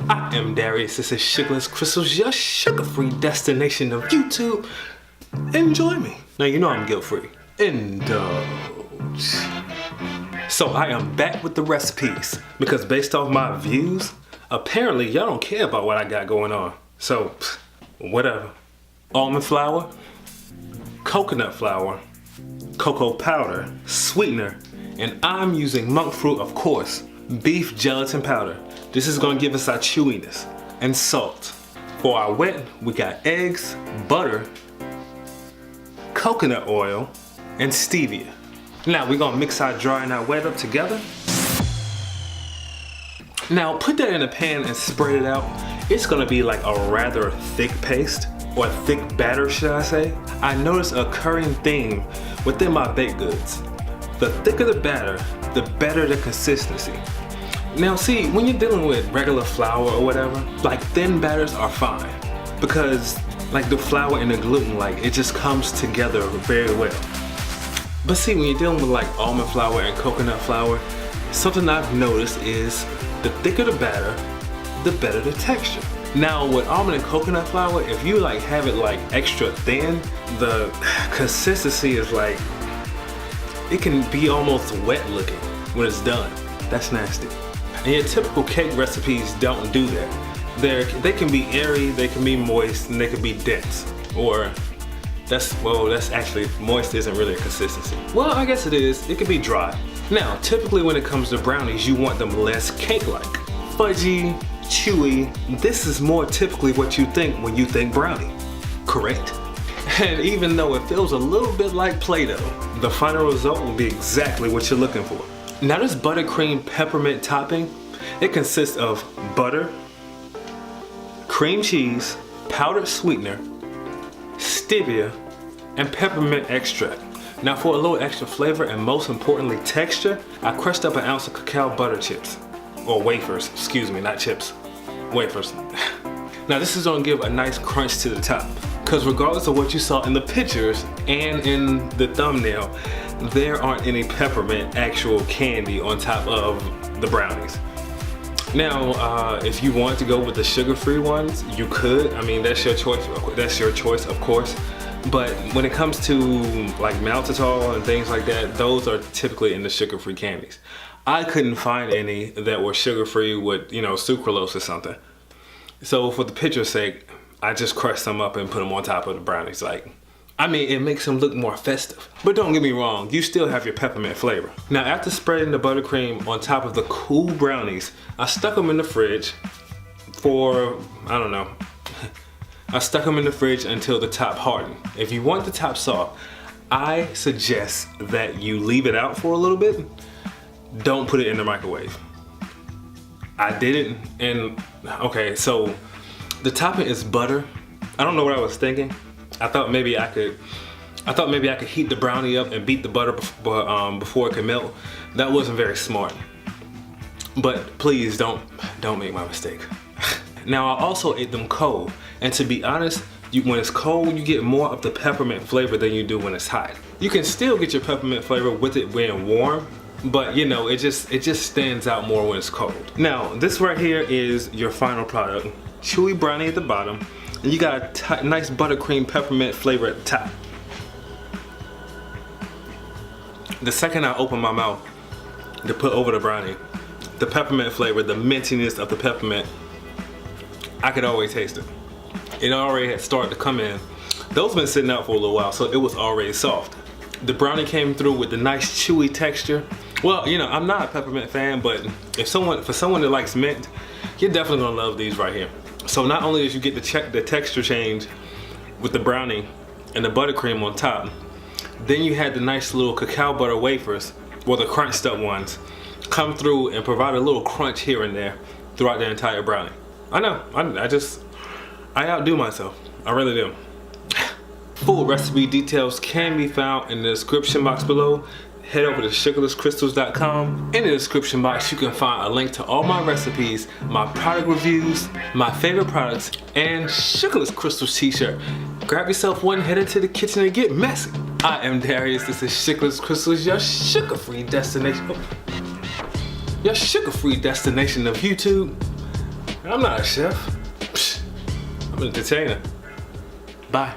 I am Darius, this is Sugarless Crystals, your sugar-free destination of YouTube. Enjoy me. Now you know I'm guilt-free. Indulge. So I am back with the recipes because based off my views, apparently y'all don't care about what I got going on. So, whatever. Almond flour, coconut flour, cocoa powder, sweetener, and I'm using monk fruit, of course, beef gelatin powder. This is gonna give us our chewiness, and salt. For our wet, we got eggs, butter, coconut oil, and stevia. Now we're gonna mix our dry and our wet up together. Now put that in a pan and spread it out. It's gonna be like a rather thick paste, or thick batter should I say. I noticed a recurring theme within my baked goods. The thicker the batter, the better the consistency. Now see, when you're dealing with regular flour or whatever, like thin batters are fine because like the flour and the gluten, like it just comes together very well. But see, when you're dealing with like almond flour and coconut flour, something I've noticed is the thicker the batter, the better the texture. Now with almond and coconut flour, if you like have it like extra thin, the consistency is like, it can be almost wet looking when it's done. That's nasty. And your typical cake recipes don't do that. They can be airy, they can be moist, and they can be dense. Or that's actually, moist isn't really a consistency. Well, I guess it is. It can be dry. Now, typically when it comes to brownies, you want them less cake-like. Fudgy, chewy. This is more typically what you think when you think brownie. Correct? And even though it feels a little bit like Play-Doh, the final result will be exactly what you're looking for. Now this buttercream peppermint topping, it consists of butter, cream cheese, powdered sweetener, stevia, and peppermint extract. Now for a little extra flavor and most importantly texture, I crushed up an ounce of cacao butter chips. Or wafers, excuse me, not chips. Wafers. Now this is gonna give a nice crunch to the top. Because regardless of what you saw in the pictures and in the thumbnail, there aren't any peppermint actual candy on top of the brownies. Now, if you want to go with the sugar-free ones, you could. I mean, that's your choice. That's your choice, of course. But when it comes to like maltitol and things like that, those are typically in the sugar-free candies. I couldn't find any that were sugar-free with, you know, sucralose or something. So for the picture's sake, I just crushed some up and put them on top of the brownies. Like, I mean, it makes them look more festive. But don't get me wrong, you still have your peppermint flavor. Now, after spreading the buttercream on top of the cool brownies, I stuck them in the fridge for, I don't know. I stuck them in the fridge until the top hardened. If you want the top soft, I suggest that you leave it out for a little bit. Don't put it in the microwave. I did it, and okay, so the topping is butter. I don't know what I was thinking. I thought maybe I could heat the brownie up and beat the butter before it could melt. That wasn't very smart. But please don't make my mistake. Now I also ate them cold, and to be honest, when it's cold, you get more of the peppermint flavor than you do when it's hot. You can still get your peppermint flavor with it being warm, but you know, it just stands out more when it's cold. Now, this right here is your final product. Chewy brownie at the bottom, and you got a nice buttercream peppermint flavor at the top. The second I open my mouth to put over the brownie, the peppermint flavor, the mintiness of the peppermint, I could always taste it. It already had started to come in. Those been sitting out for a little while, so it was already soft. The brownie came through with the nice chewy texture. Well, you know, I'm not a peppermint fan, but for someone that likes mint, you're definitely gonna love these right here. So not only did you get the texture change with the brownie and the buttercream on top, then you had the nice little cacao butter wafers, or the crunched up ones, come through and provide a little crunch here and there throughout the entire brownie. I know, I outdo myself, I really do. Full recipe details can be found in the description box below. Head over to sugarlesscrystals.com. In the description box, you can find a link to all my recipes, my product reviews, my favorite products, and Sugarless Crystals t-shirt. Grab yourself one, head into the kitchen and get messy. I am Darius, this is Sugarless Crystals, your sugar-free destination. Your sugar-free destination of YouTube. I'm not a chef. Psh, I'm an entertainer. Bye.